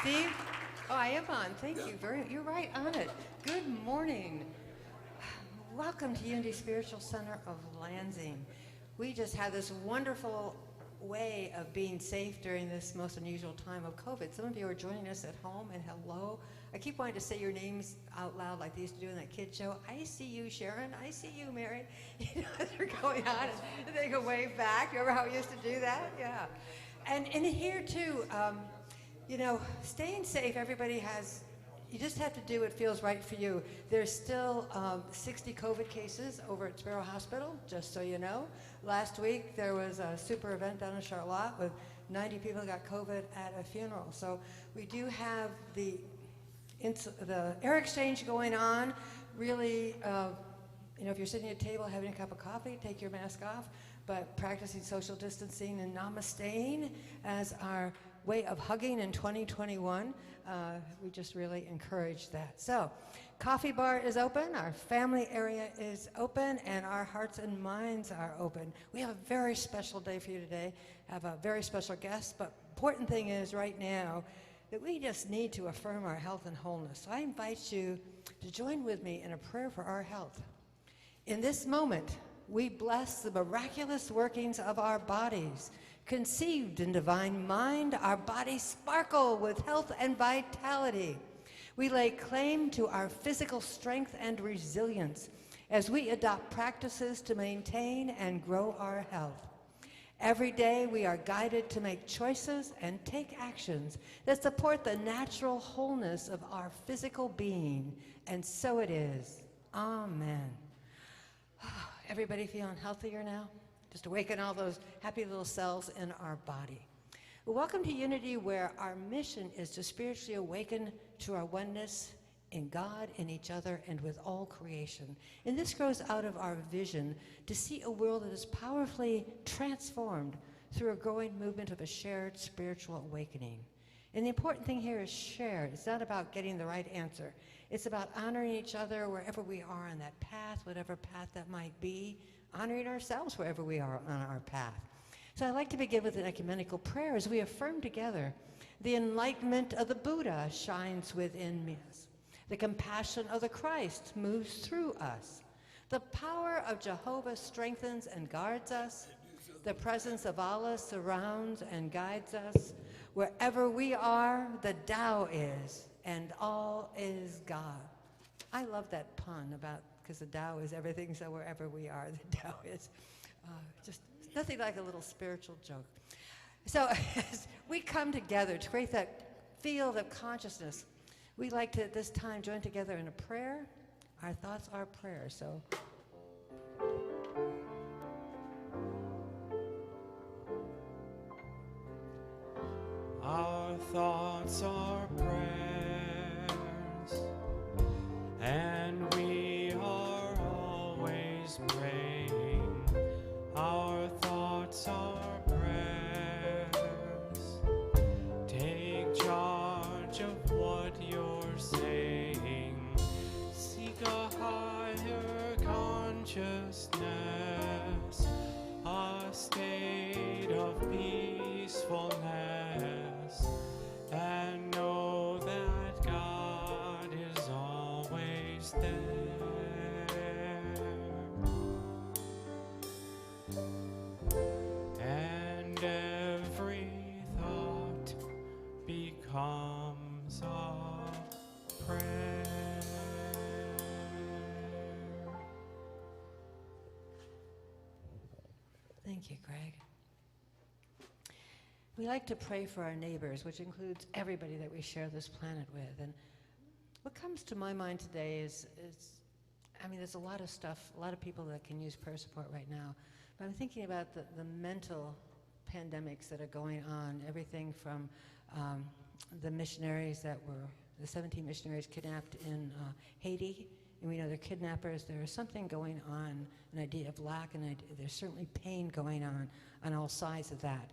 Steve? Oh, I am on. Thank you. You're right on it. Good morning. Welcome to Unity Spiritual Center of Lansing. We just had this wonderful way of being safe during this most unusual time of COVID. Some of you are joining us at home, and hello. I keep wanting to say your names out loud like they used to do in that kid show. I see you, Sharon. I see you, Mary. You know, as they're going on, and they go way back. Remember how we used to do that? Yeah. And in here, too, you know, staying safe, everybody has, you just have to do what feels right for you. There's still 60 COVID cases over at Sparrow Hospital, just so you know. Last week, there was a super event down in Charlotte with 90 people who got COVID at a funeral. So we do have the air exchange going on. Really, you know, if you're sitting at a table having a cup of coffee, take your mask off, but practicing social distancing and namasteing as our way of hugging in 2021. We just really encourage that. So, coffee bar is open, our family area is open, and our hearts and minds are open. We have a very special day for you today. Have a very special guest, but important thing is right now that we just need to affirm our health and wholeness. So I invite you to join with me in a prayer for our health. In this moment, we bless the miraculous workings of our bodies. Conceived in divine mind, our bodies sparkle with health and vitality. We lay claim to our physical strength and resilience as we adopt practices to maintain and grow our health. Every day we are guided to make choices and take actions that support the natural wholeness of our physical being, and so it is. Amen. Everybody feeling healthier now? Just awaken all those happy little cells in our body. Welcome to Unity, where our mission is to spiritually awaken to our oneness in God, in each other, and with all creation. And this grows out of our vision to see a world that is powerfully transformed through a growing movement of a shared spiritual awakening. And the important thing here is shared. It's not about getting the right answer. It's about honoring each other wherever we are on that path, whatever path that might be, honoring ourselves wherever we are on our path. So I'd like to begin with an ecumenical prayer as we affirm together: the enlightenment of the Buddha shines within us. The compassion of the Christ moves through us. The power of Jehovah strengthens and guards us. The presence of Allah surrounds and guides us. Wherever we are, the Tao is, and all is God. I love that pun about, because the Tao is everything, so wherever we are, the Tao is. Just nothing like a little spiritual joke. So as we come together to create that field of consciousness, we like to at this time join together in a prayer. Our thoughts are prayers, so. Our thoughts are prayers, and we are always praying. Our thoughts are prayers, Thank you, Greg. We like to pray for our neighbors, which includes everybody that we share this planet with. And what comes to my mind today is there's a lot of stuff, a lot of people that can use prayer support right now. But I'm thinking about the mental pandemics that are going on, everything from the missionaries the 17 missionaries kidnapped in Haiti, and we know they're kidnappers. There is something going on, an idea of lack, and there's certainly pain going on all sides of that.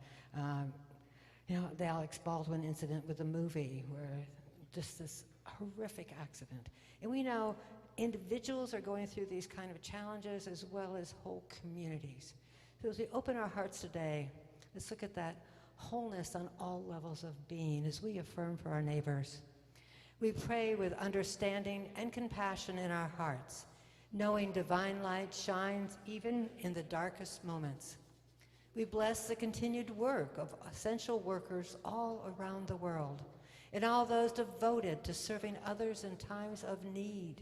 The Alex Baldwin incident with the movie, where just this horrific accident. And we know individuals are going through these kind of challenges as well as whole communities. So as we open our hearts today, let's look at that wholeness on all levels of being as we affirm for our neighbors. We pray with understanding and compassion in our hearts, knowing divine light shines even in the darkest moments. We bless the continued work of essential workers all around the world and all those devoted to serving others in times of need.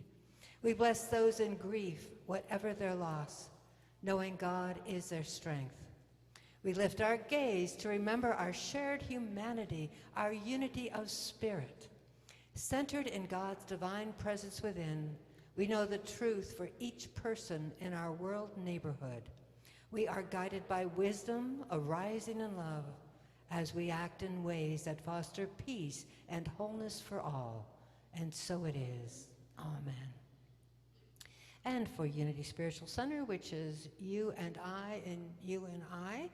We bless those in grief, whatever their loss, knowing God is their strength. We lift our gaze to remember our shared humanity, our unity of spirit. Centered in God's divine presence within, we know the truth for each person in our world neighborhood. We are guided by wisdom arising in love as we act in ways that foster peace and wholeness for all. And so it is. Amen. And for Unity Spiritual Center, which is you and I and you and I,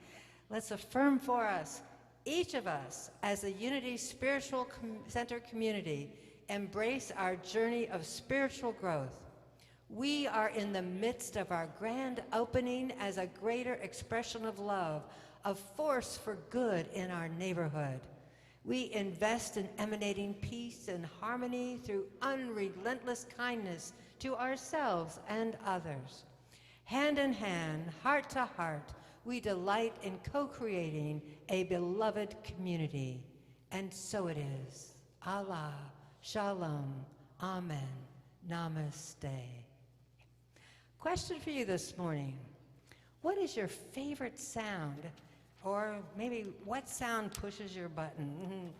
let's affirm for us, each of us as a Unity Spiritual Center community, embrace our journey of spiritual growth. We are in the midst of our grand opening as a greater expression of love, of force for good in our neighborhood. We invest in emanating peace and harmony through unrelentless kindness to ourselves and others. Hand in hand, heart to heart, we delight in co-creating a beloved community. And so it is. Allah, Shalom, Amen, Namaste. Question for you this morning. What is your favorite sound? Or maybe what sound pushes your button?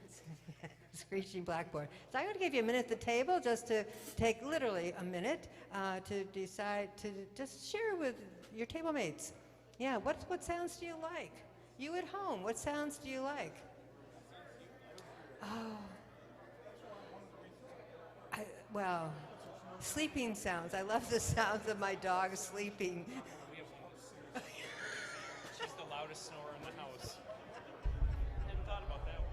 Screeching blackboard. So I'm going to give you a minute at the table just to take literally a minute to decide to just share with your table mates. Yeah, what sounds do you like? You at home, what sounds do you like? Oh. Well, sleeping sounds. I love the sounds of my dog sleeping. She's the loudest snorer in the house. I hadn't thought about that one.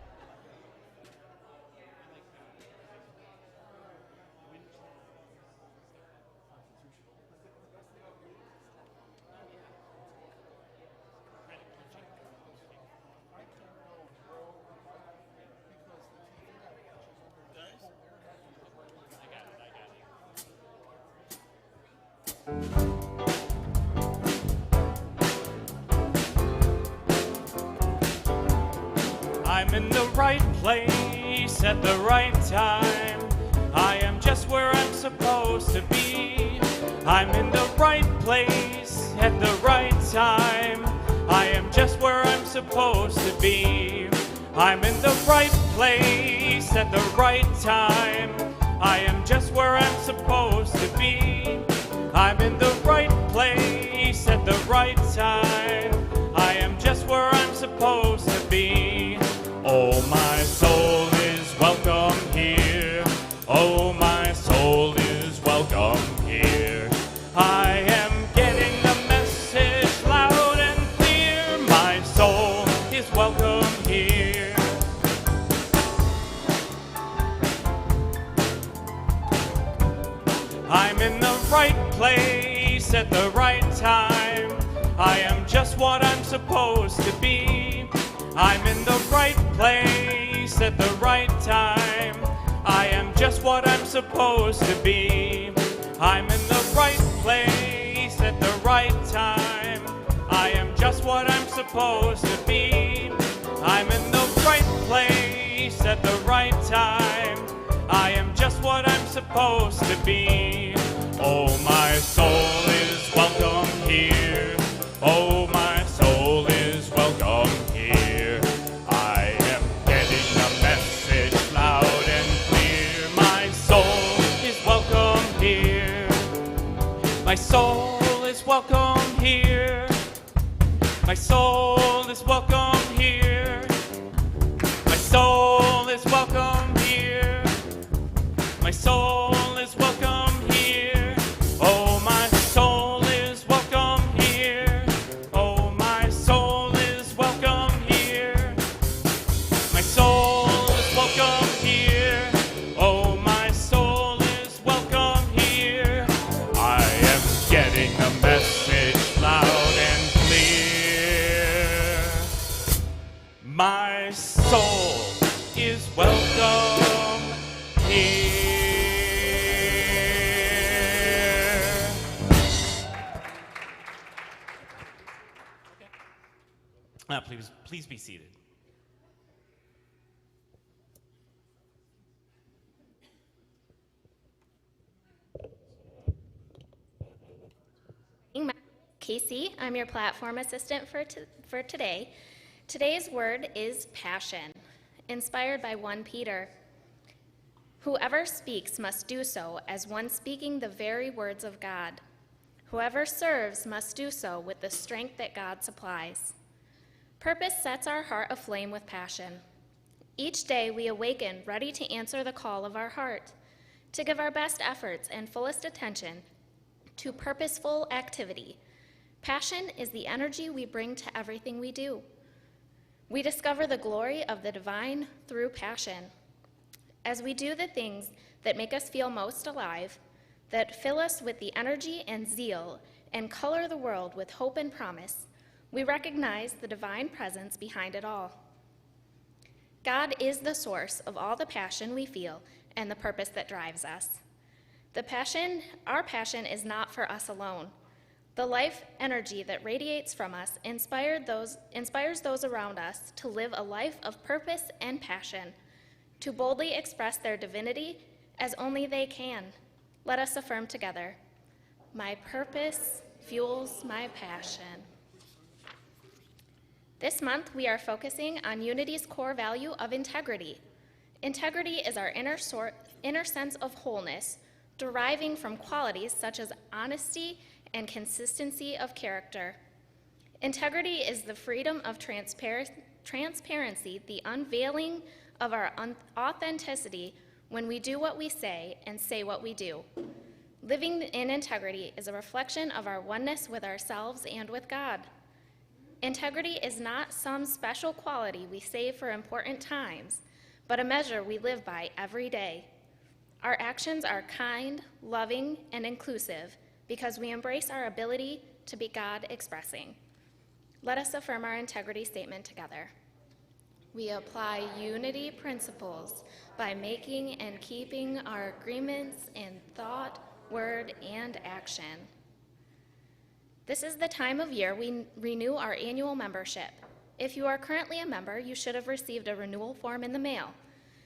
I'm in the right place at the right time. I am just where I'm supposed to be. I'm in the right place at the right time. I am just where I'm supposed to be. I'm in the right place at the right time. I am just where I'm supposed to be. I'm in the right place at the right time. I am just where I'm supposed to be. Oh, my soul is welcome here. Oh, my soul is welcome here. I am getting the message loud and clear. My soul is welcome here. I'm in the right place at the right time. I am just what I'm supposed to be. I'm in the right place at the right time. I am just what I'm supposed to be. I'm in the right place at the right time. I am just what I'm supposed to be. I'm in the right place at the right time. I am just what I'm supposed to be. Oh, my soul is welcome here. Oh, my soul My soul is welcome here. Please be seated. Casey, I'm your platform assistant for today. Today's word is passion, inspired by 1 Peter. Whoever speaks must do so as one speaking the very words of God. Whoever serves must do so with the strength that God supplies. Purpose sets our heart aflame with passion. Each day we awaken ready to answer the call of our heart, to give our best efforts and fullest attention to purposeful activity. Passion is the energy we bring to everything we do. We discover the glory of the divine through passion. As we do the things that make us feel most alive, that fill us with the energy and zeal and color the world with hope and promise, we recognize the divine presence behind it all. God is the source of all the passion we feel and the purpose that drives us. Our passion is not for us alone. The life energy that radiates from us inspires those around us to live a life of purpose and passion, to boldly express their divinity as only they can. Let us affirm together, my purpose fuels my passion. This month, we are focusing on Unity's core value of integrity. Integrity is our inner sense of wholeness, deriving from qualities such as honesty and consistency of character. Integrity is the freedom of transparency, the unveiling of our authenticity when we do what we say and say what we do. Living in integrity is a reflection of our oneness with ourselves and with God. Integrity is not some special quality we save for important times, but a measure we live by every day. Our actions are kind, loving, and inclusive because we embrace our ability to be God expressing. Let us affirm our integrity statement together. We apply unity principles by making and keeping our agreements in thought, word, and action. This is the time of year we renew our annual membership. If you are currently a member, you should have received a renewal form in the mail.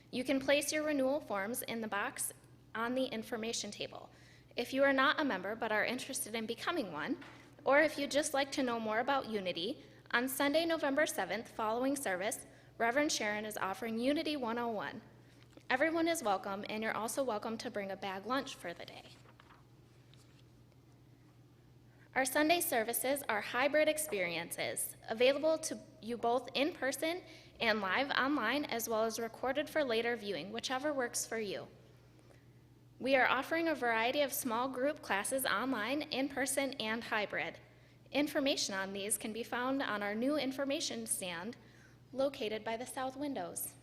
You can place your renewal forms in the box on the information table. If you are not a member but are interested in becoming one, or if you'd just like to know more about Unity, on Sunday, November 7th, following service, Reverend Sharon is offering Unity 101. Everyone is welcome, and you're also welcome to bring a bag lunch for the day. Our Sunday services are hybrid experiences, available to you both in person and live online, as well as recorded for later viewing, whichever works for you. We are offering a variety of small group classes online, in person, and hybrid. Information on these can be found on our new information stand located by the south windows.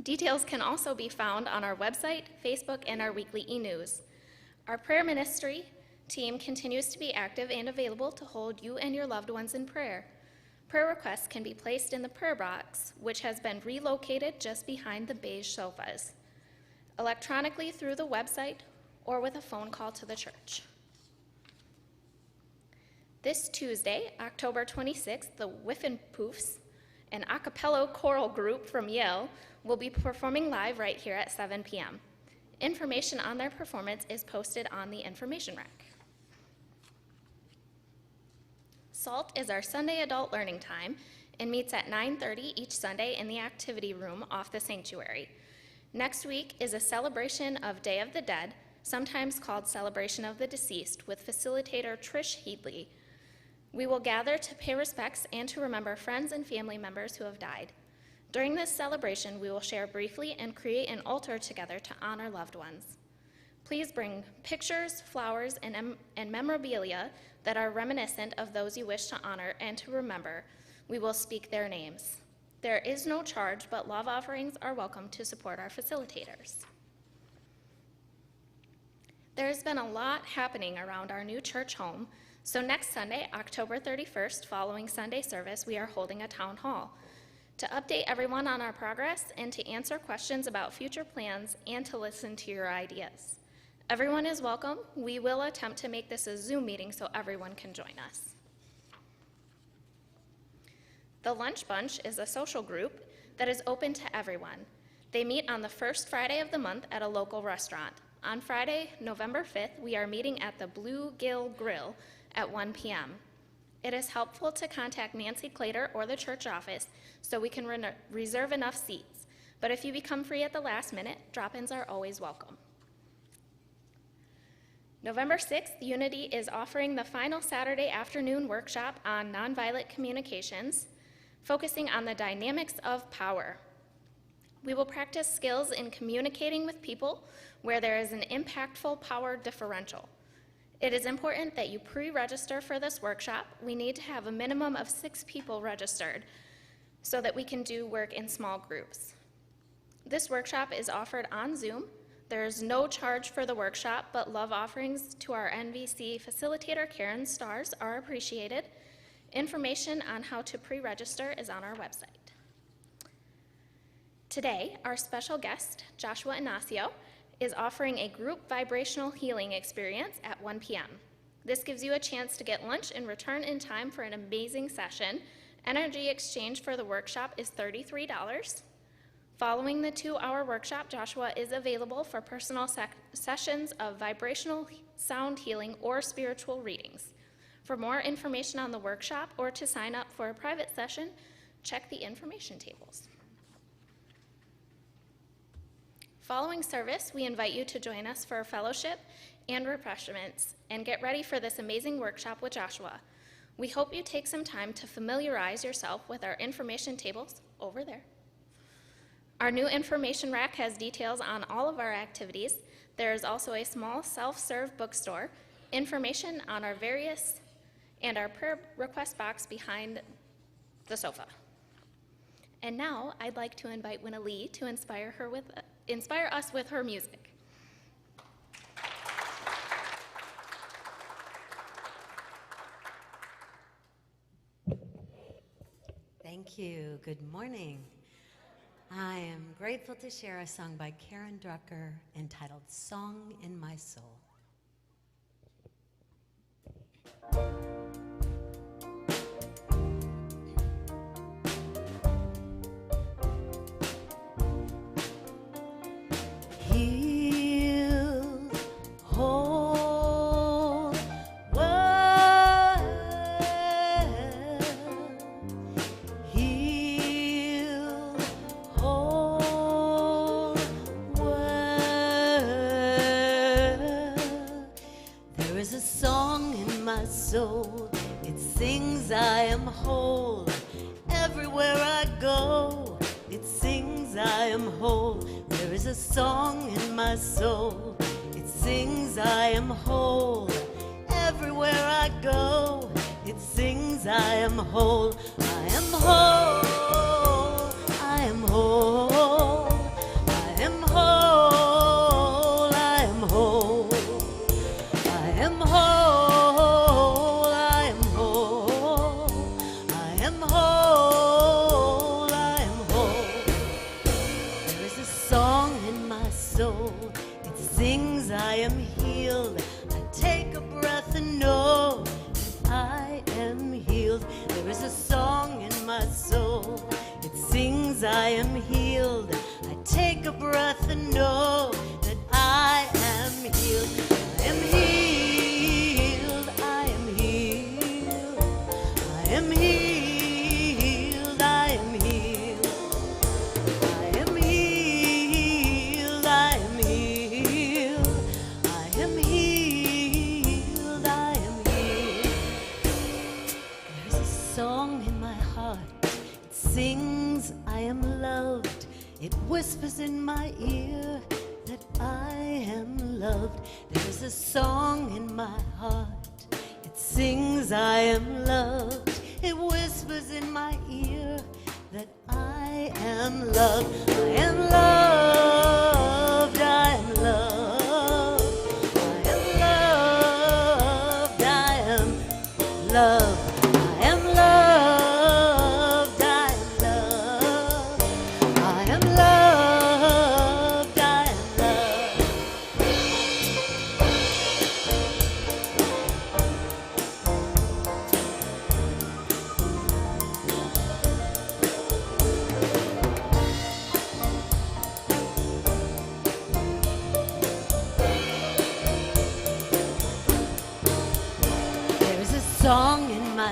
Details can also be found on our website, Facebook, and our weekly e-news. Our prayer ministry team continues to be active and available to hold you and your loved ones in prayer. Prayer requests can be placed in the prayer box, which has been relocated just behind the beige sofas, electronically through the website, or with a phone call to the church. This Tuesday, October 26th, the Whiffin' Poofs, an a cappella choral group from Yale, will be performing live right here at 7 p.m. Information on their performance is posted on the information rack. SALT is our Sunday adult learning time and meets at 9:30 each Sunday in the activity room off the sanctuary. Next week is a celebration of Day of the Dead, sometimes called Celebration of the Deceased, with facilitator Trish Headley. We will gather to pay respects and to remember friends and family members who have died. During this celebration, we will share briefly and create an altar together to honor loved ones. Please bring pictures, flowers, and memorabilia that are reminiscent of those you wish to honor and to remember. We will speak their names. There is no charge, but love offerings are welcome to support our facilitators. There's been a lot happening around our new church home So next Sunday, October 31st, following Sunday service, we are holding a town hall to update everyone on our progress and to answer questions about future plans and to listen to your ideas. Everyone is welcome. We will attempt to make this a Zoom meeting so everyone can join us. The Lunch Bunch is a social group that is open to everyone. They meet on the first Friday of the month at a local restaurant. On Friday, November 5th, we are meeting at the Blue Gill Grill at 1 p.m. It is helpful to contact Nancy Clater or the church office so we can reserve enough seats. But if you become free at the last minute, drop-ins are always welcome. November 6th, Unity is offering the final Saturday afternoon workshop on nonviolent communications, focusing on the dynamics of power. We will practice skills in communicating with people where there is an impactful power differential. It is important that you pre-register for this workshop. We need to have a minimum of 6 people registered so that we can do work in small groups. This workshop is offered on Zoom. There is no charge for the workshop, but love offerings to our NVC facilitator, Karen Stars, are appreciated. Information on how to pre-register is on our website. Today, our special guest, Joshua Inacio, is offering a group vibrational healing experience at 1 p.m. This gives you a chance to get lunch and return in time for an amazing session. Energy exchange for the workshop is $33. Following the 2-hour workshop, Joshua is available for personal sessions of vibrational sound healing or spiritual readings. For more information on the workshop or to sign up for a private session, check the information tables. Following service, we invite you to join us for a fellowship and refreshments and get ready for this amazing workshop with Joshua. We hope you take some time to familiarize yourself with our information tables over there. Our new information rack has details on all of our activities. There is also a small self-serve bookstore, information on our various, and our prayer request box behind the sofa. And now I'd like to invite Winna Lee to inspire us with her music. Thank you. Good morning. I am grateful to share a song by Karen Drucker entitled Song in My Soul. Healed, whole, well, healed, whole, well. There is a song in my soul. It sings, I am whole. Everywhere I go, it sings, I am whole. There is a song in my soul. It sings, I am whole. Everywhere I go, it sings, I am whole. I am whole. I am whole. I am whole. I am whole. I am whole. I am whole. I am whole. I am whole. There is a song in my soul. It sings, I am healed. I take a breath and know that I am healed. There is a song in my soul. It sings, I am healed. I take a breath and know that I am healed. I am healed. I am healed. I am healed. I am healed. I am healed. I am healed. I am healed. I am healed. There's a song in my heart. It sings, I am loved. It whispers in my ear that I am loved. There's a song in my heart. It sings, I am loved. It whispers in my ear that I am loved. I am loved. I am loved. I am loved. I am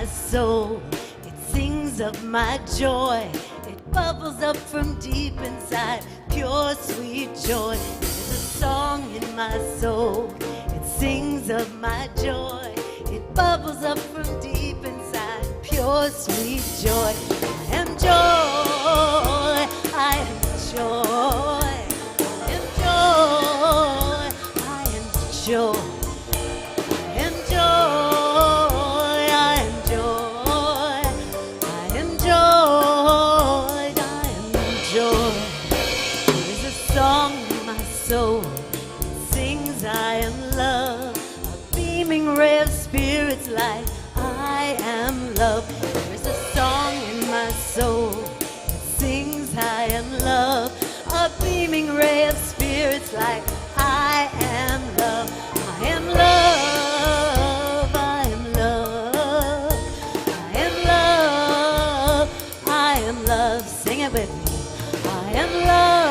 my soul. It sings of my joy. It bubbles up from deep inside, pure sweet joy. There's a song in my soul. It sings of my joy. It bubbles up from deep inside, pure sweet joy. I am joy. I am joy. I am joy. I am joy. Soul sings I am love, a beaming ray of spirit's light. I am love. There is a song in my soul. It sings I am love, a beaming ray of spirit's light. I am love. I am love. I am love. I am love. I am love. Sing it with me. I am love.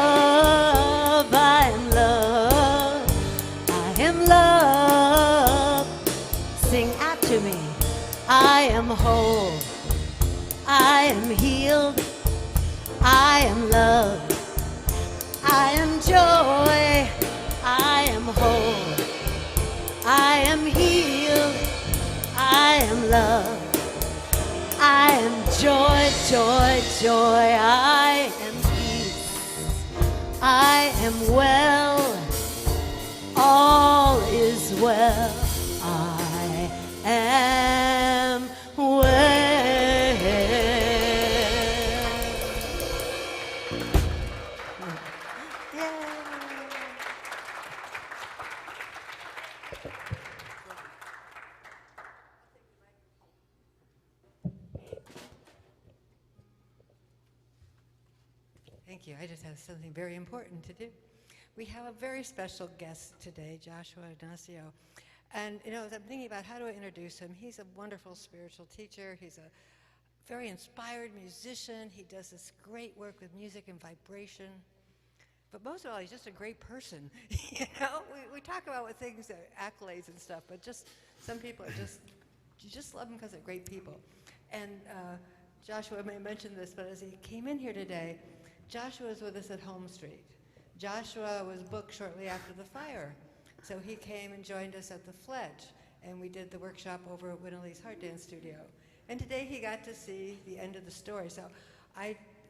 I am love, I am love. Sing after me. I am whole, I am healed, I am love, I am joy, I am whole, I am healed, I am love, I am joy, joy, joy, I am I am well, all is well, I am well. Yeah. Thank you. I just have something very important to do. We have a very special guest today, Joshua Inacio. And, you know, as I'm thinking about how do I introduce him, he's a wonderful spiritual teacher. He's a very inspired musician. He does this great work with music and vibration. But most of all, he's just a great person. You know, we talk about what things are accolades and stuff, but just some people are just, you just love them because they're great people. And Joshua may mention this, but as he came in here today, Joshua was with us at Home Street. Joshua was booked shortly after the fire. So he came and joined us at the Fledge, and we did the workshop over at Winnerly's Heart Dance Studio. And today he got to see the end of the story. So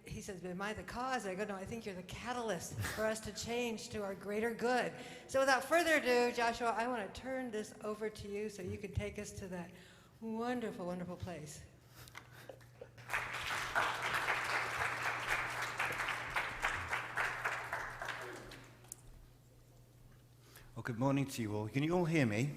he says, am I the cause? I go, no, I think you're the catalyst for us to change to our greater good. So without further ado, Joshua, I want to turn this over to you so you can take us to that wonderful, wonderful place. Well, good morning to you all. Can you all hear me?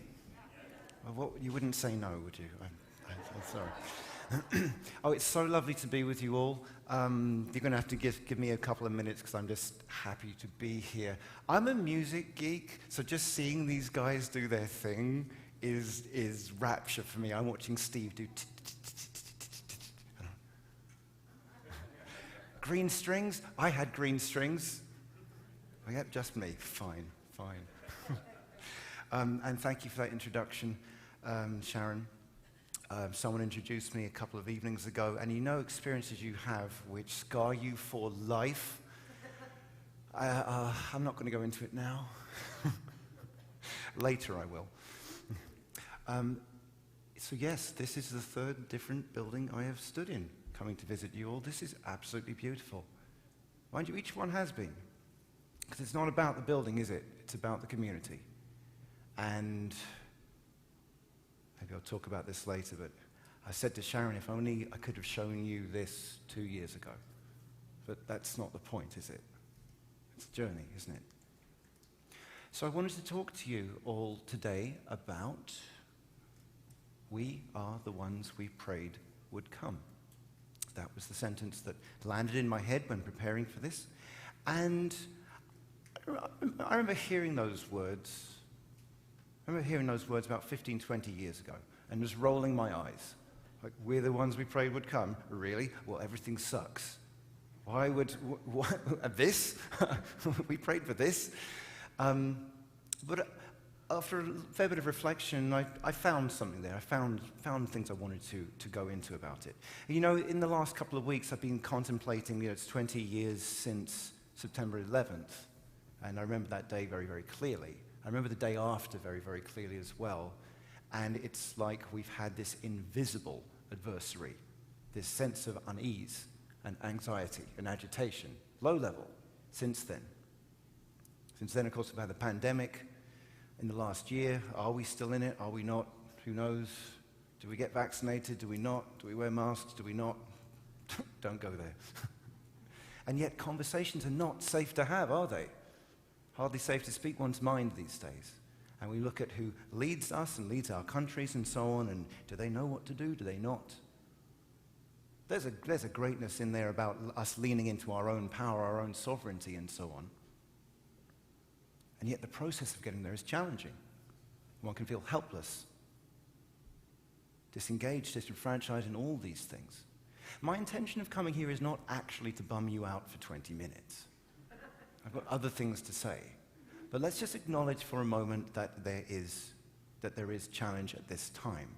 Well, you wouldn't say no, would you? I'm sorry. Oh, it's so lovely to be with you all. You're going to have to give me a couple of minutes because I'm just happy to be here. I'm a music geek, so just seeing these guys do their thing is rapture for me. I'm watching Steve do green strings. I had green strings. Oh, yep, just me. Fine. And thank you for that introduction, Sharon. Someone introduced me a couple of evenings ago, and you know experiences you have which scar you for life. I'm not going to go into it now. Later I will. So yes, this is the third different building I have stood in, coming to visit you all. This is absolutely beautiful. Mind you, each one has been. Because it's not about the building, is it? It's about the community. And maybe I'll talk about this later, but I said to Sharon, if only I could have shown you this 2 years ago. But that's not the point, is it? It's a journey, isn't it? So I wanted to talk to you all today about we are the ones we prayed would come. That was the sentence that landed in my head when preparing for this. And I remember hearing those words. About 15, 20 years ago, and just rolling my eyes. Like, we're the ones we prayed would come. Really? Well, everything sucks. Why would, this? We prayed for this. But after a fair bit of reflection, I found something there. I found things I wanted to go into about it. You know, in the last couple of weeks, I've been contemplating, you know, it's 20 years since September 11th, and I remember that day very, very clearly. I remember the day after very, very clearly as well, and it's like we've had this invisible adversary, this sense of unease and anxiety and agitation, low level, since then. Since then, of course, we've had the pandemic. In the last year, are we still in it? Are we not? Who knows? Do we get vaccinated? Do we not? Do we wear masks? Do we not? Don't go there. And yet conversations are not safe to have, are they? Hardly safe to speak one's mind these days. And we look at who leads us and leads our countries and so on, and do they know what to do? Do they not? There's a greatness in there about us leaning into our own power, our own sovereignty and so on. And yet the process of getting there is challenging. One can feel helpless, disengaged, disenfranchised, and all these things. My intention of coming here is not actually to bum you out for 20 minutes. I've got other things to say. But let's just acknowledge for a moment that there is challenge at this time.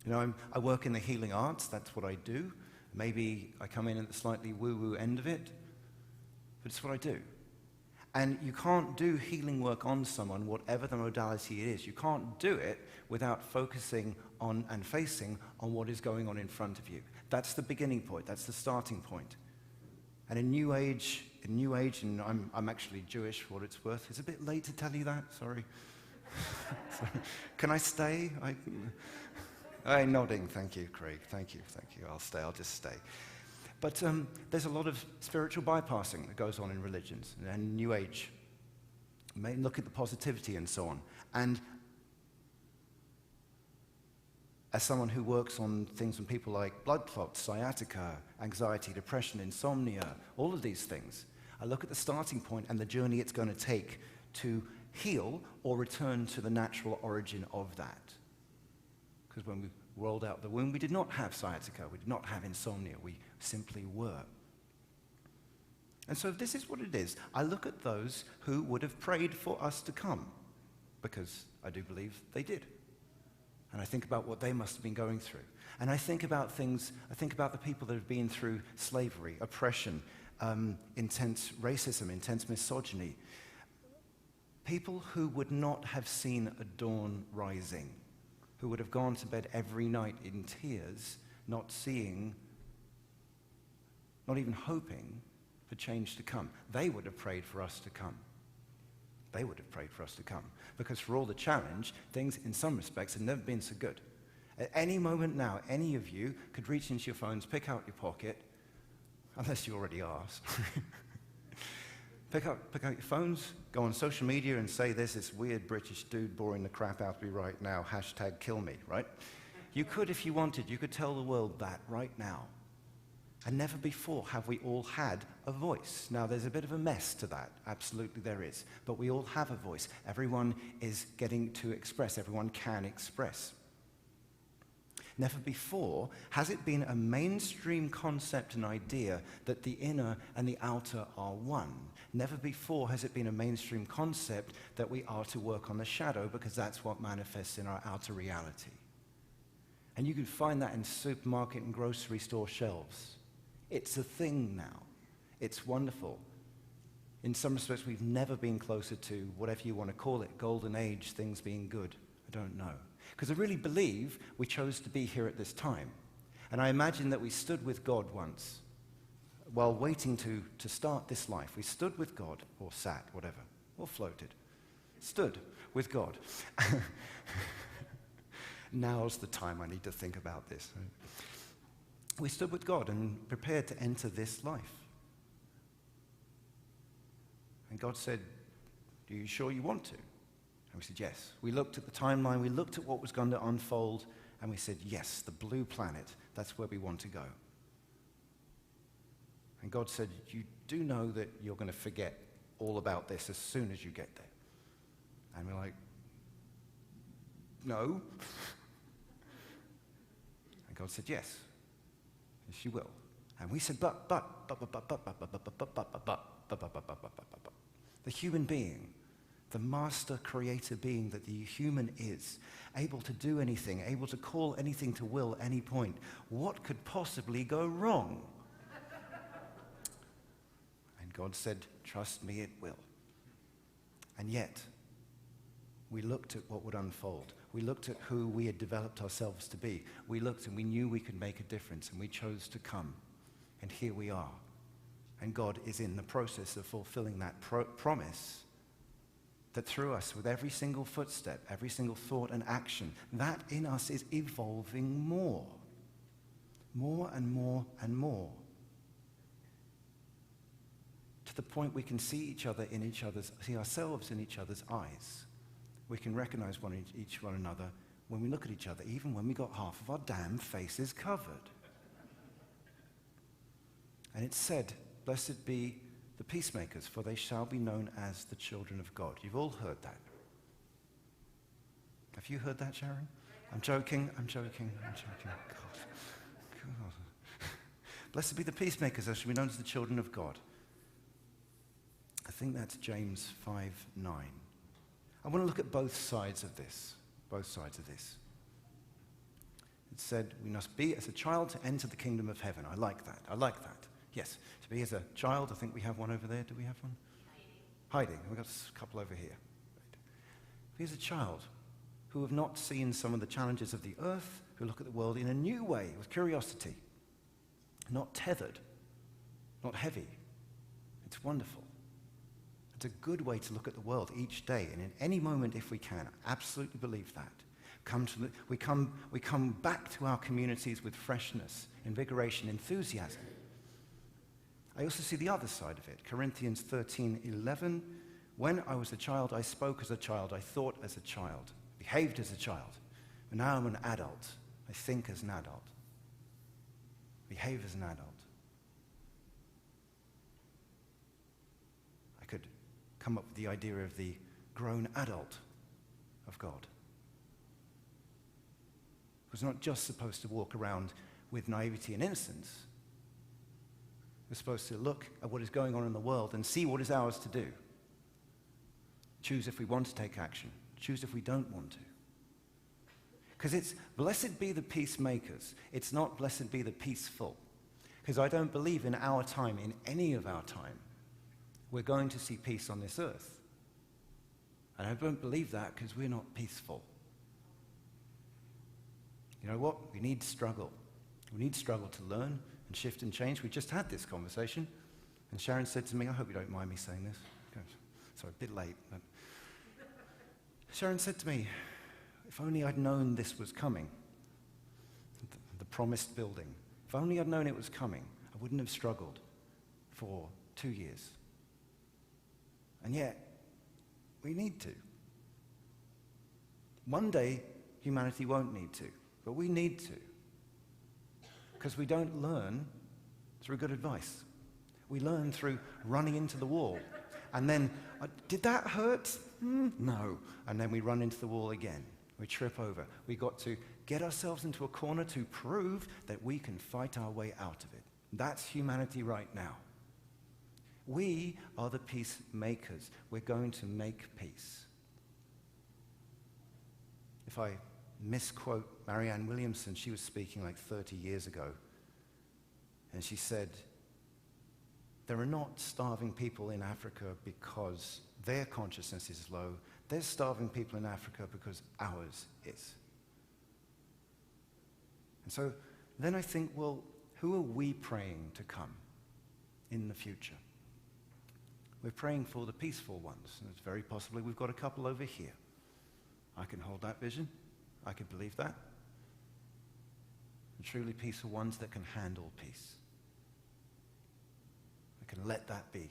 You know, I work in the healing arts, that's what I do. Maybe I come in at the slightly woo-woo end of it, but it's what I do. And you can't do healing work on someone, whatever the modality it is. You can't do it without focusing on and facing on what is going on in front of you. That's the beginning point. That's the starting point. And in New Age, and I'm actually Jewish for what it's worth. It's a bit late to tell you that. Sorry. Can I stay? I'm nodding. Thank you, Craig. Thank you. I'll stay. I'll just stay. But there's a lot of spiritual bypassing that goes on in religions and New Age. You may look at the positivity and so on. And as someone who works on things with people like blood clots, sciatica, anxiety, depression, insomnia, all of these things, I look at the starting point and the journey it's going to take to heal or return to the natural origin of that. Because when we rolled out the womb, we did not have sciatica, we did not have insomnia, we simply were. And so this is what it is. I look at those who would have prayed for us to come, because I do believe they did. And I think about what they must have been going through. And I think about the people that have been through slavery, oppression, intense racism, intense misogyny. People who would not have seen a dawn rising, who would have gone to bed every night in tears, not seeing, not even hoping for change to come. They would have prayed for us to come. They would have prayed for us to come. Because for all the challenge, things in some respects have never been so good. At any moment now, any of you could reach into your phones, pick out your pocket, unless you already are. Pick out your phones, go on social media and say, there's this weird British dude boring the crap out of me right now, #KillMe, right? You could, if you wanted, you could tell the world that right now. And never before have we all had a voice. Now, there's a bit of a mess to that. Absolutely there is. But we all have a voice. Everyone is getting to express. Everyone can express. Never before has it been a mainstream concept and idea that the inner and the outer are one. Never before has it been a mainstream concept that we are to work on the shadow, because that's what manifests in our outer reality. And you can find that in supermarket and grocery store shelves. It's a thing now. It's wonderful. In some respects, we've never been closer to, whatever you want to call it, golden age, things being good. I don't know. Because I really believe we chose to be here at this time. And I imagine that we stood with God once, while waiting to start this life. We stood with God, or sat, whatever, or floated. Stood with God. Now's the time I need to think about this. We stood with God and prepared to enter this life. And God said, "Are you sure you want to?" And we said, yes. We looked at the timeline, we looked at what was going to unfold, and we said, yes, the blue planet, that's where we want to go. And God said, you do know that you're going to forget all about this as soon as you get there. And we're like, no. And God said, yes, you will. And we said, but. The human being, the master creator being that the human is, able to do anything, able to call anything to will at any point, what could possibly go wrong? And God said, trust me, it will. And yet, we looked at what would unfold. We looked at who we had developed ourselves to be. We looked and we knew we could make a difference, and we chose to come. And here we are. And God is in the process of fulfilling that promise that through us, with every single footstep, every single thought and action, that in us is evolving more. More and more and more. To the point we can see see ourselves in each other's eyes. We can recognize one another when we look at each other, even when we got half of our damn faces covered. And it's said, blessed be the peacemakers, for they shall be known as the children of God. You've all heard that. Have you heard that, Sharon? I'm joking. God. Blessed be the peacemakers, they shall be known as the children of God. I think that's James 5:9. I want to look at both sides of this. It said we must be as a child to enter the kingdom of heaven. I like that. Yes, to be as a child. I think we have one over there. Do we have one? Hiding. We've got a couple over here. Right. Be as a child who have not seen some of the challenges of the earth, who look at the world in a new way, with curiosity. Not tethered, not heavy. It's wonderful. It's a good way to look at the world each day, and in any moment if we can. I absolutely believe that. We come back to our communities with freshness, invigoration, enthusiasm. I also see the other side of it. Corinthians 13:11. When I was a child, I spoke as a child, I thought as a child, behaved as a child. But now I'm an adult. I think as an adult. Behave as an adult. I could come up with the idea of the grown adult of God. Who's not just supposed to walk around with naivety and innocence. We're supposed to look at what is going on in the world and see what is ours to do. Choose if we want to take action. Choose if we don't want to. Because it's blessed be the peacemakers. It's not blessed be the peaceful. Because I don't believe in our time, in any of our time, we're going to see peace on this earth. And I don't believe that because we're not peaceful. You know what? We need struggle. We need struggle to learn and shift and change. We just had this conversation, and Sharon said to me, I hope you don't mind me saying this. Sorry, a bit late. But Sharon said to me, if only I'd known this was coming, the promised building. If only I'd known it was coming, I wouldn't have struggled for 2 years. And yet, we need to. One day, humanity won't need to, but we need to. Because we don't learn through good advice. We learn through running into the wall. And then, did that hurt? No. And then we run into the wall again. We trip over. We got to get ourselves into a corner to prove that we can fight our way out of it. That's humanity right now. We are the peacemakers. We're going to make peace. If I misquote Marianne Williamson, she was speaking like 30 years ago, and she said, there are not starving people in Africa because their consciousness is low. There's starving people in Africa because ours is. And so then I think, well, who are we praying to come in the future? We're praying for the peaceful ones, and it's very possibly we've got a couple over here. I can hold that vision. I can believe that. The truly peaceful ones that can handle peace. That can let that be.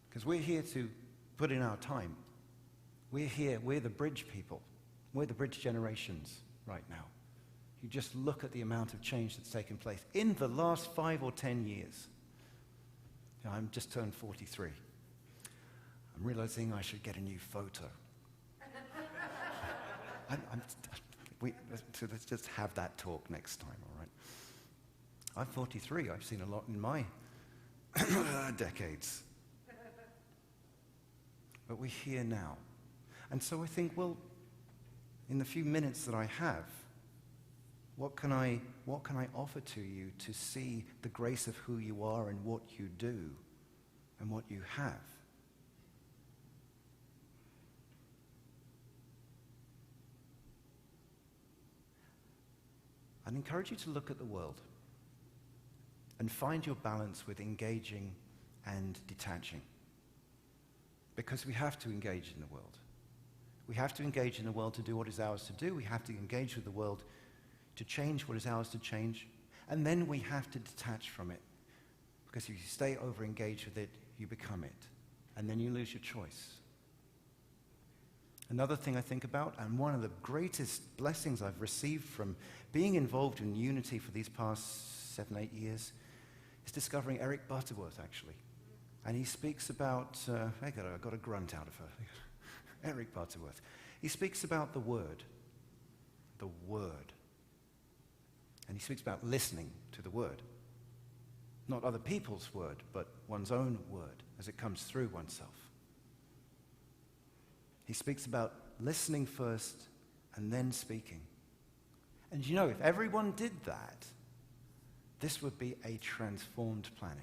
Because we're here to put in our time. We're here, we're the bridge people. We're the bridge generations right now. You just look at the amount of change that's taken place in the last 5 or 10 years. You know, I'm just turned 43. I'm realizing I should get a new photo. So let's just have that talk next time, all right? I'm 43. I've seen a lot in my decades. but we're here now. And so I think, well, in the few minutes that I have, what can I offer to you to see the grace of who you are and what you do and what you have? I'd encourage you to look at the world and find your balance with engaging and detaching. Because we have to engage in the world. We have to engage in the world to do what is ours to do. We have to engage with the world to change what is ours to change. And then we have to detach from it. Because if you stay over-engaged with it, you become it. And then you lose your choice. Another thing I think about, and one of the greatest blessings I've received from being involved in Unity for these past 7-8 years, is discovering Eric Butterworth, actually. And he speaks about, I got a grunt out of her. Eric Butterworth. He speaks about the Word. The Word. And he speaks about listening to the Word. Not other people's word, but one's own word as it comes through oneself. He speaks about listening first and then speaking. And you know, if everyone did that, this would be a transformed planet.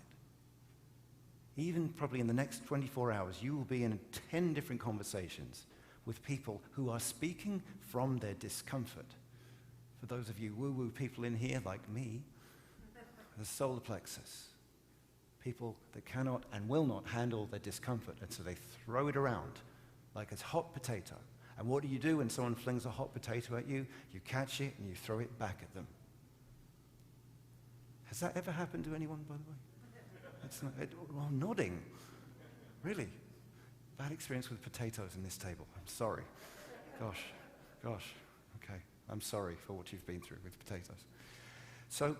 Even probably in the next 24 hours, you will be in 10 different conversations with people who are speaking from their discomfort. For those of you woo-woo people in here like me, the solar plexus. People that cannot and will not handle their discomfort, and so they throw it around like it's hot potato. And what do you do when someone flings a hot potato at you? You catch it and you throw it back at them. Has that ever happened to anyone, by the way? It's not, well, nodding. Really? Bad experience with potatoes in this table. I'm sorry. Gosh. Okay. I'm sorry for what you've been through with potatoes. So,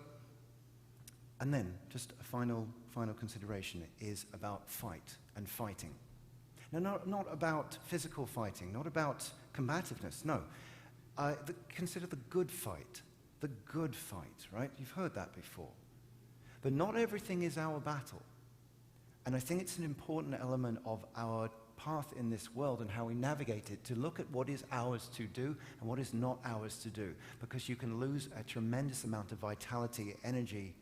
and then, just a final consideration is about fight and fighting. Now, not about physical fighting, not about combativeness, no. Consider the good fight, right? You've heard that before. But not everything is our battle. And I think it's an important element of our path in this world and how we navigate it to look at what is ours to do and what is not ours to do. Because you can lose a tremendous amount of vitality, energy,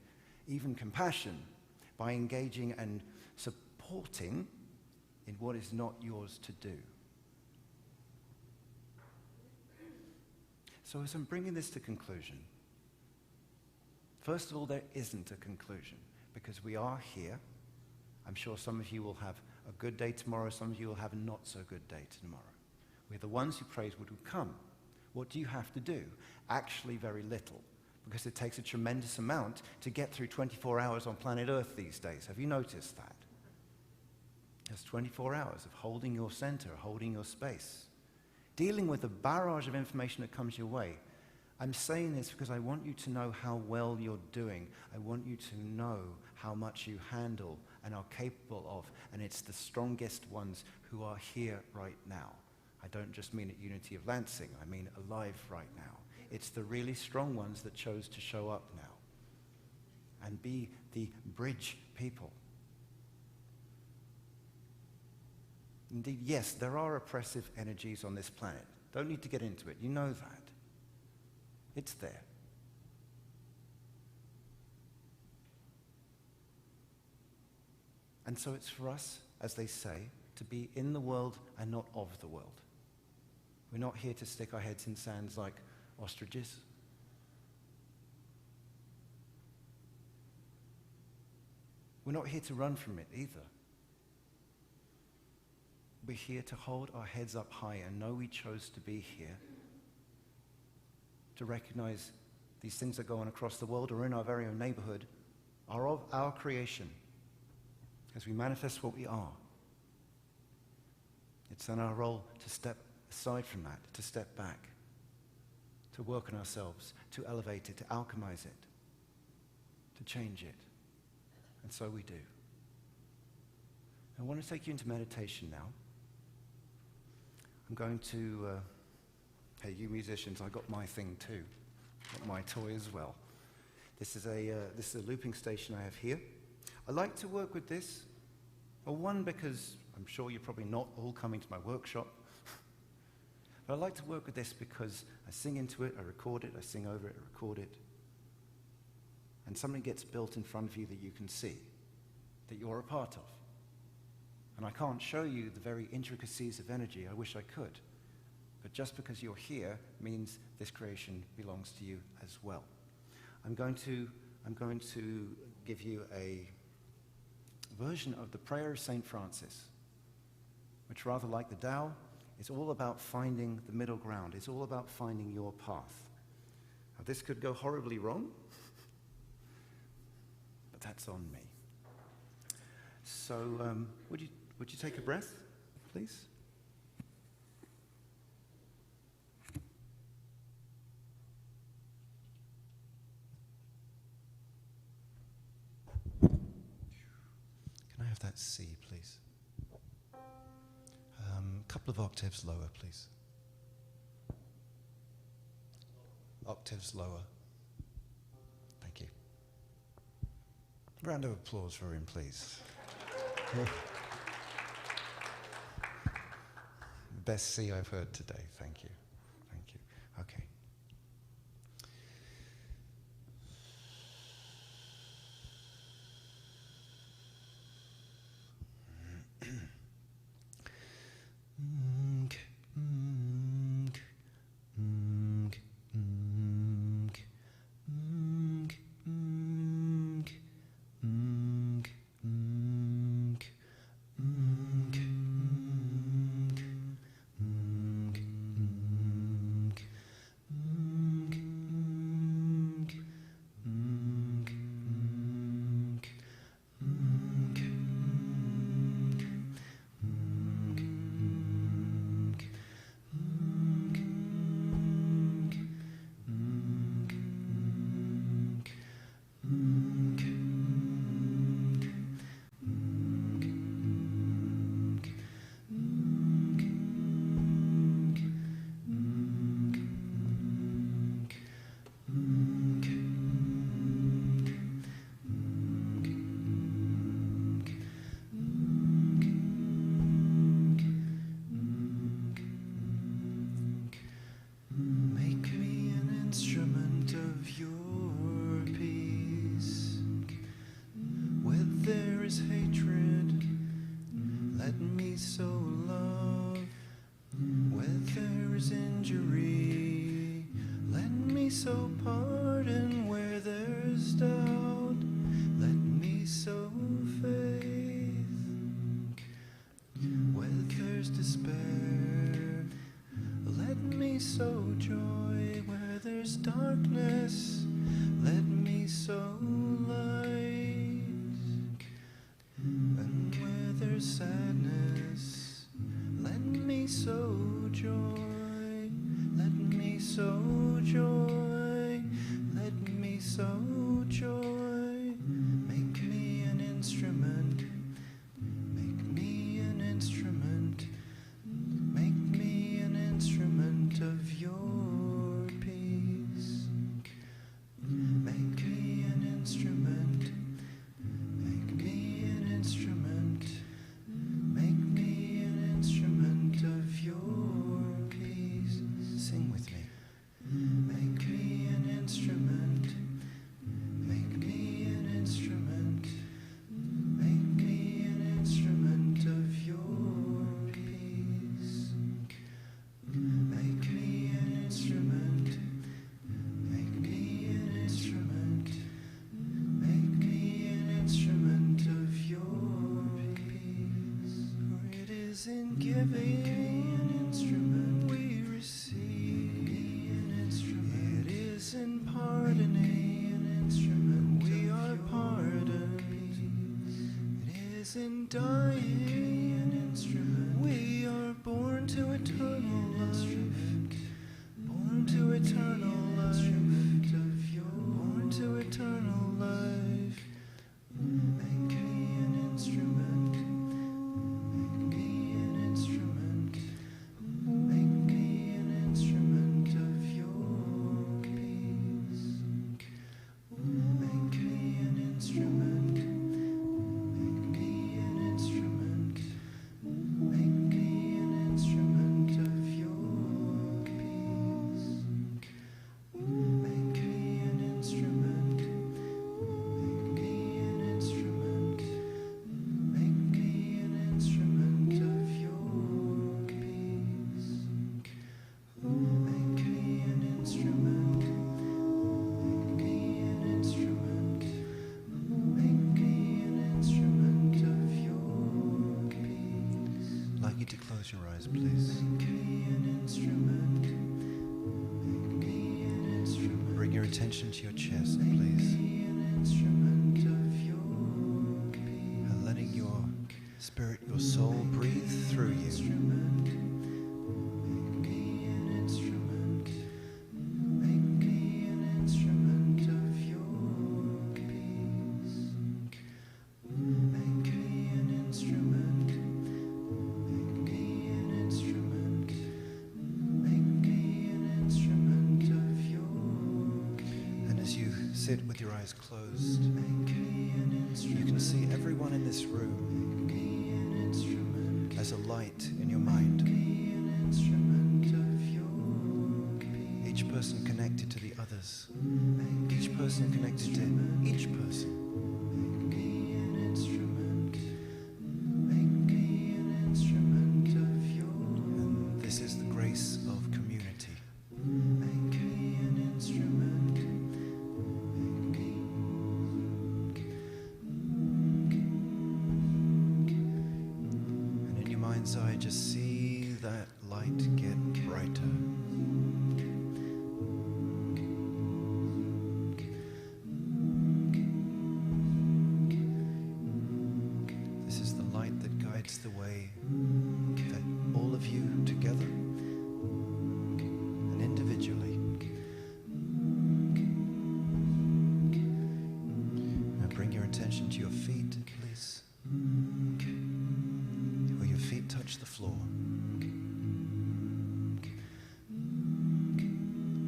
even compassion, by engaging and supporting in what is not yours to do. So as I'm bringing this to conclusion, first of all, there isn't a conclusion, because we are here. I'm sure some of you will have a good day tomorrow, some of you will have a not so good day tomorrow. We're the ones who prayed would come. What do you have to do? Actually, very little. Because it takes a tremendous amount to get through 24 hours on planet Earth these days. Have you noticed that? There's 24 hours of holding your center, holding your space, dealing with the barrage of information that comes your way. I'm saying this because I want you to know how well you're doing. I want you to know how much you handle and are capable of, and it's the strongest ones who are here right now. I don't just mean at Unity of Lansing, I mean alive right now. It's the really strong ones that chose to show up now and be the bridge people. Indeed, yes, there are oppressive energies on this planet. Don't need to get into it. You know that. It's there. And so it's for us, as they say, to be in the world and not of the world. We're not here to stick our heads in sands like ostriches. We're not here to run from it either. We're here to hold our heads up high and know we chose to be here, to recognize these things that go on across the world or in our very own neighborhood are of our creation as we manifest what we are. It's then our role to step aside from that, to step back, to work on ourselves, to elevate it, to alchemize it, to change it. And so we do. I want to take you into meditation now. I'm going to, hey, you musicians, I got my thing too. Got my toy as well. This is a looping station I have here. I like to work with this. Well, one, because I'm sure you're probably not all coming to my workshop. But I like to work with this because I sing into it, I record it, I sing over it, I record it. And something gets built in front of you that you can see, that you're a part of. And I can't show you the very intricacies of energy. I wish I could. But just because you're here means this creation belongs to you as well. I'm going to give you a version of the prayer of St. Francis, which, rather like the Tao, is all about finding the middle ground. It's all about finding your path. Now, this could go horribly wrong, but that's on me. So, would you take a breath, please? Can I have that C, please? A couple of octaves lower, please. Octaves lower. Thank you. Round of applause for him, please. Best C I've heard today. Thank you. Thank you. Okay. So pardon where there's doubt, let me sow faith. Where there's despair, let me sow joy. Where there's darkness, let me sow light. And where there's sadness, let me sow joy. Let me sow joy. Let me sow joy. Make me an instrument. Make me an instrument. Make me an instrument of your peace. Make me an instrument. Make me an instrument. Make me an instrument of your peace. Sing with me. Make me an instrument. Make me an instrument. Make me an instrument of your peace. Make me an instrument. Make me an instrument. Make me an instrument of your peace. For it is in giving an instrument we receive. It is in pardoning an instrument we are pardoned. It is in dying an instrument we are born to eternal life. Born to eternal life. Born to eternal life. Make me an instrument. Make me an instrument. Make me an instrument of your peace. Make me an instrument. Make me an instrument. toes, please. Bring your attention to your chest, please. And letting your spirit, your soul breathe through you. Sit with your eyes closed. You can see everyone in this room as a light in your mind. Each person connected to the others. Each person connected to each person. And this is the grace of community. I just see that light get brighter. This is the light that guides the way that all of you together and individually. Now bring your attention to your feet, please. Feet touch the floor,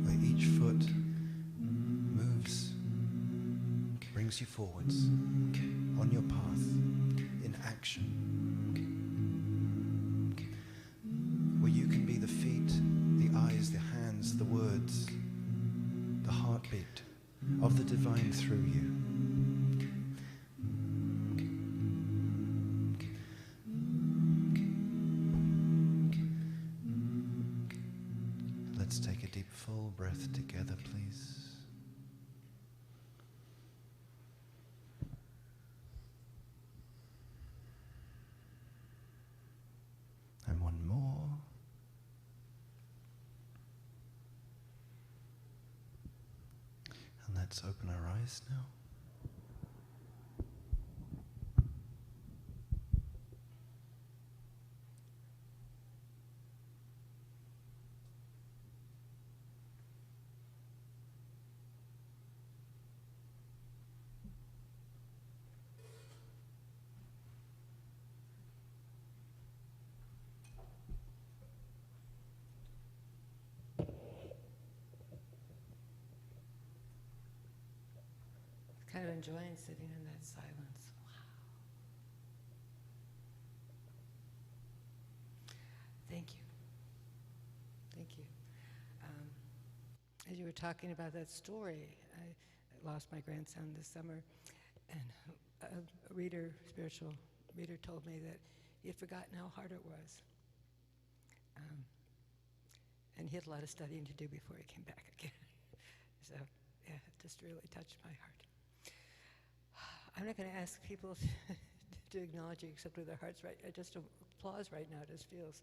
where each foot moves, brings you forwards on your path in action, where you can be the feet, the eyes, the hands, the words, the heartbeat of the divine through you. Let's take a deep, full breath together, please. And one more. And let's open our eyes now. Kind of enjoying sitting in that silence. Wow. Thank you. Thank you. As you were talking about that story, I lost my grandson this summer, and a spiritual reader told me that he had forgotten how hard it was. And he had a lot of studying to do before he came back again. So, yeah, it just really touched my heart. I'm not going to ask people to acknowledge you except with their hearts right. Just applause right now. It just feels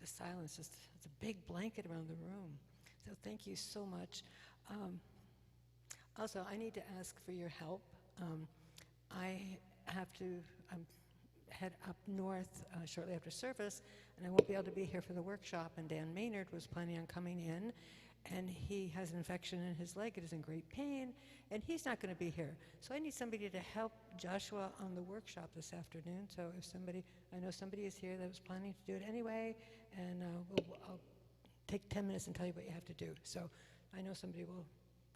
the silence. It's a big blanket around the room. So thank you so much. Also, I need to ask for your help. I have to head up north shortly after service, and I won't be able to be here for the workshop. And Dan Maynard was planning on coming in, and he has an infection in his leg. It is in great pain, and he's not going to be here. So I need somebody to help Joshua on the workshop this afternoon. So if I know somebody is here that was planning to do it anyway, and I'll take 10 minutes and tell you what you have to do. So I know somebody will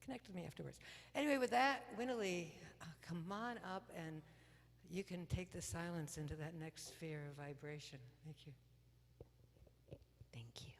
connect with me afterwards. Anyway, with that, Winnie, come on up, and you can take the silence into that next sphere of vibration. Thank you. Thank you.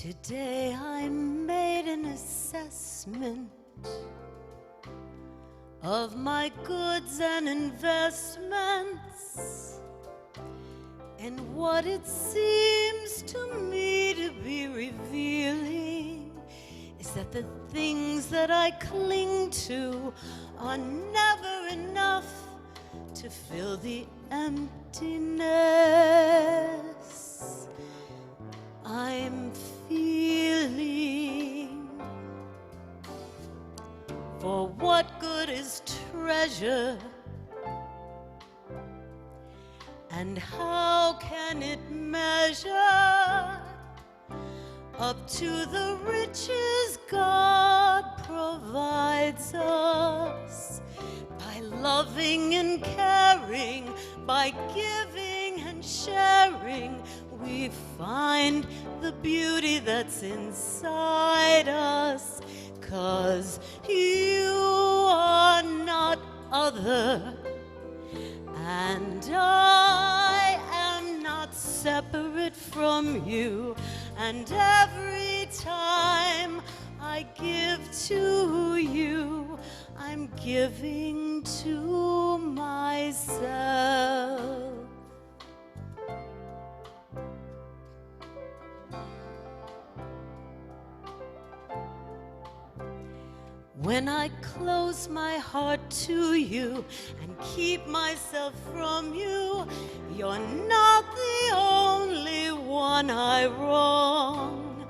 Today I made an assessment of my goods and investments, and what it seems to me to be revealing is that the things that I cling to are never enough to fill the emptiness I'm feeling. For what good is treasure, and how can it measure up to the riches God provides us? By loving and caring, by giving and sharing, we find the beauty that's inside us. 'Cause you are not other, and I am not separate from you. And every time I give to you, I'm giving to myself. When I close my heart to you and keep myself from you, you're not the only one I wrong.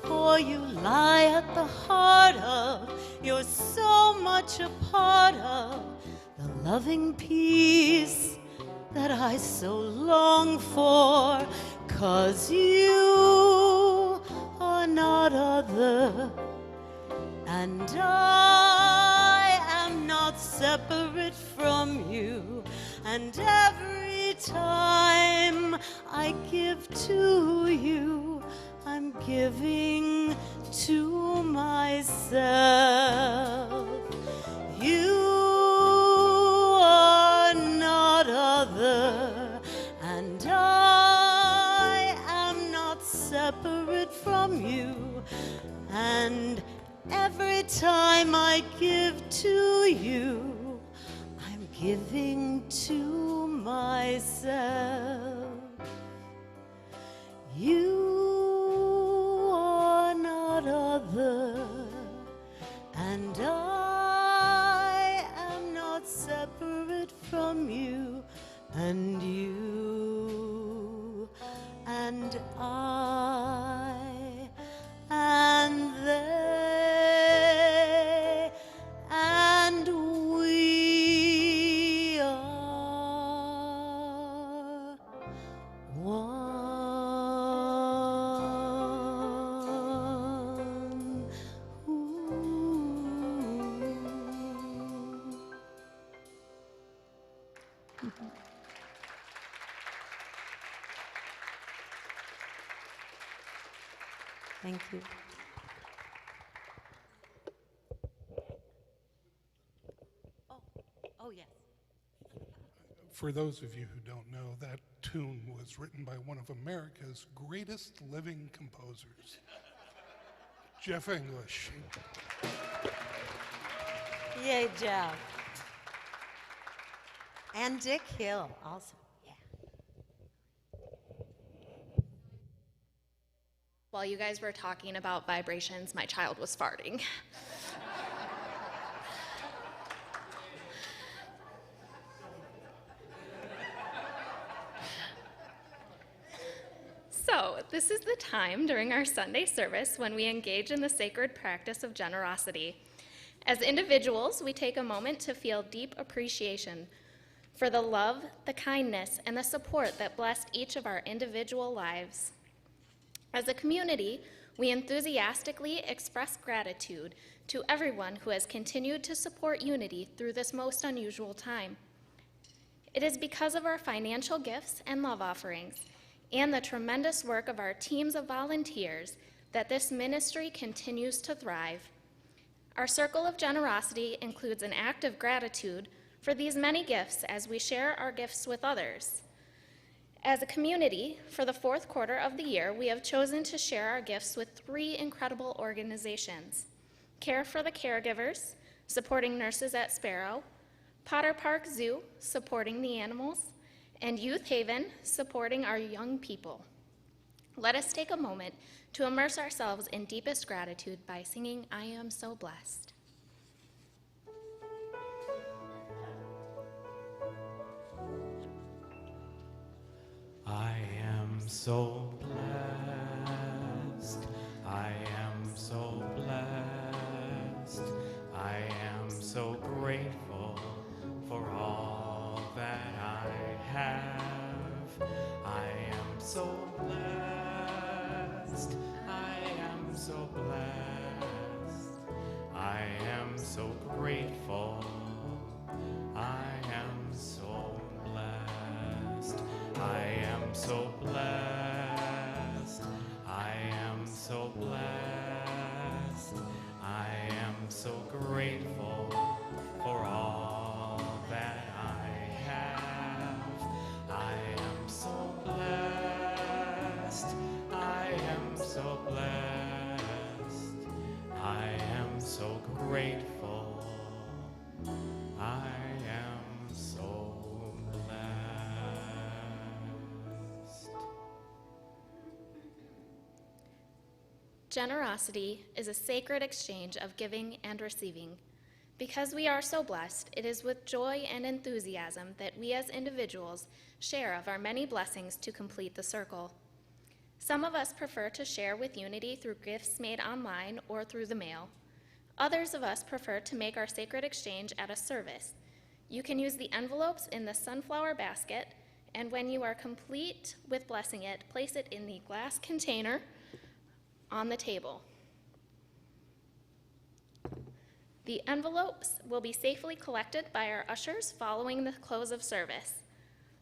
For you lie at the heart of, you're so much a part of the loving peace that I so long for. 'Cause you are not other, and I am not separate from you. And every time I give to you, I'm giving to myself. You are not other, and I am not separate from you. And every time I give to you, I'm giving to myself. You are not other, and I am not separate from you. And you and I and they and we are one. Thank you. Oh, yes. For those of you who don't know, that tune was written by one of America's greatest living composers, Jeff English. Yay, Jeff. And Dick Hill also. Yeah. While you guys were talking about vibrations, my child was farting. So, this is the time during our Sunday service when we engage in the sacred practice of generosity. As individuals, we take a moment to feel deep appreciation for the love, the kindness, and the support that blessed each of our individual lives. As a community, we enthusiastically express gratitude to everyone who has continued to support Unity through this most unusual time. It is because of our financial gifts and love offerings and the tremendous work of our teams of volunteers that this ministry continues to thrive. Our circle of generosity includes an act of gratitude for these many gifts as we share our gifts with others. As a community, for the fourth quarter of the year, we have chosen to share our gifts with 3 incredible organizations: Care for the Caregivers, supporting nurses at Sparrow; Potter Park Zoo, supporting the animals; and Youth Haven, supporting our young people. Let us take a moment to immerse ourselves in deepest gratitude by singing "I Am So Blessed." I am so blessed. I am so blessed. I am so grateful for all that I have. I am so blessed. I am so blessed. I am so grateful. I am so blessed. I am so blessed. I am so blessed. I am so grateful for all that I have. I am so blessed. I am so blessed. I am so grateful. I am so blessed. Generosity is a sacred exchange of giving and receiving. Because we are so blessed, it is with joy and enthusiasm that we as individuals share of our many blessings to complete the circle. Some of us prefer to share with Unity through gifts made online or through the mail. Others of us prefer to make our sacred exchange at a service. You can use the envelopes in the sunflower basket, and when you are complete with blessing it, place it in the glass container on the table. The envelopes will be safely collected by our ushers following the close of service.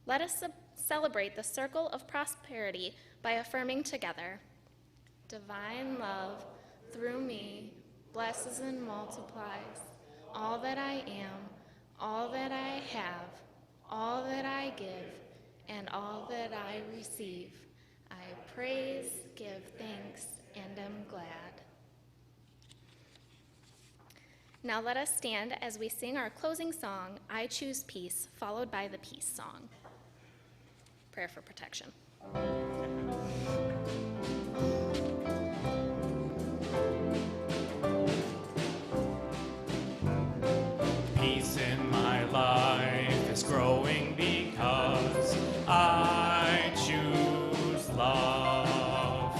Let us celebrate the circle of prosperity by affirming together: divine love through me blesses and multiplies all that I am, all that I have, all that I give, and all that I receive. I praise, give thanks, and am glad. Now let us stand as we sing our closing song, I Choose Peace, followed by the peace song. Prayer for protection. Peace in my life is growing because I choose love.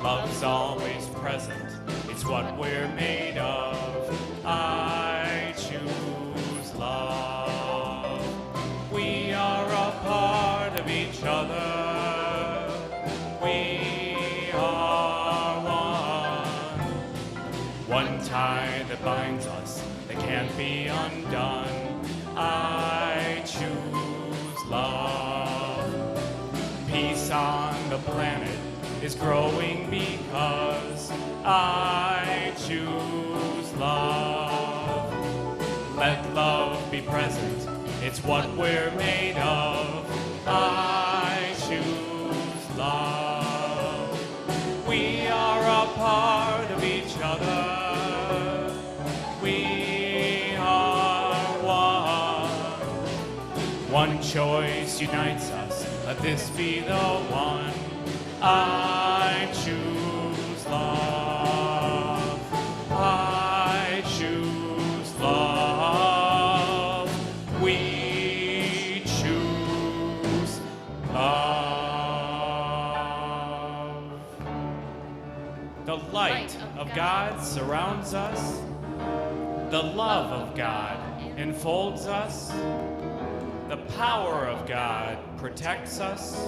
Love's always present, it's what we're made of. I choose love. We are a part of each other. We are one tie that binds us that can't be undone. I choose love. Peace on the planet is growing because I choose love. Let love be present, it's what we're made of. I choose love. We are a part of each other. We are one choice unites us, let this be the one. I choose love. I choose love. We choose love. The light of God surrounds us. The love of God enfolds us. The power of God protects us.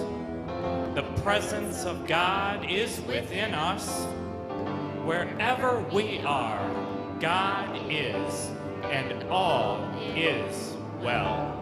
The presence of God is within us. Wherever we are, God is, and all is well.